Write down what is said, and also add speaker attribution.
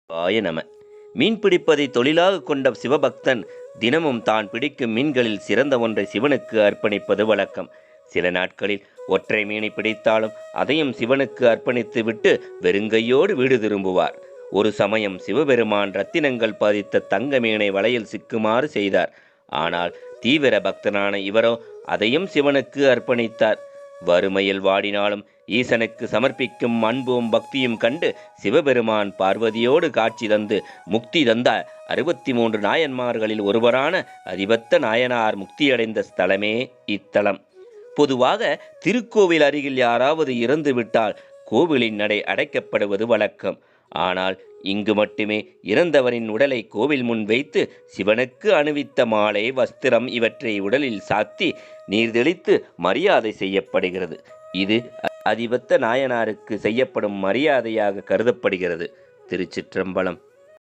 Speaker 1: ஆய நம. மீன் பிடிப்பதை தொழிலாக கொண்ட சிவபக்தன் தினமும் தான் பிடிக்கும் மீன்களில் சிறந்த ஒன்றை சிவனுக்கு அர்ப்பணிப்பது வழக்கம். சில நாட்களில் ஒற்றை மீனை பிடித்தாலும் அதையும் சிவனுக்கு அர்ப்பணித்து விட்டு வெறுங்கையோடு வீடு திரும்புவார். ஒரு சமயம் சிவபெருமான் ரத்தினங்கள் பதித்த தங்க மீனை வலையில் சிக்குமாறு செய்தார். ஆனால் தீவிர பக்தனான இவரோ அதையும் சிவனுக்கு அர்ப்பணித்தார். வறுமையில் வாடினாலும் ஈசனுக்கு சமர்ப்பிக்கும் அன்பும் பக்தியும் கண்டு சிவபெருமான் பார்வதியோடு காட்சி தந்து முக்தி தந்த 63 நாயன்மார்களில் ஒருவரான அதிபத்த நாயனார் முக்தியடைந்த ஸ்தலமே இத்தலம். பொதுவாக திருக்கோவில் அருகில் யாராவது இறந்துவிட்டால் கோவிலின் நடை அடைக்கப்படுவது வழக்கம். ஆனால் இங்கு மட்டுமே இறந்தவரின் உடலை கோவில் முன் வைத்து சிவனுக்கு அணிவித்த மாலை, வஸ்திரம் இவற்றை உடலில் சாத்தி நீர் தெளித்து மரியாதை செய்யப்படுகிறது. இது அதிபத்த நாயனாருக்கு செய்யப்படும் மரியாதையாக கருதப்படுகிறது. திருச்சிற்றம்பலம்.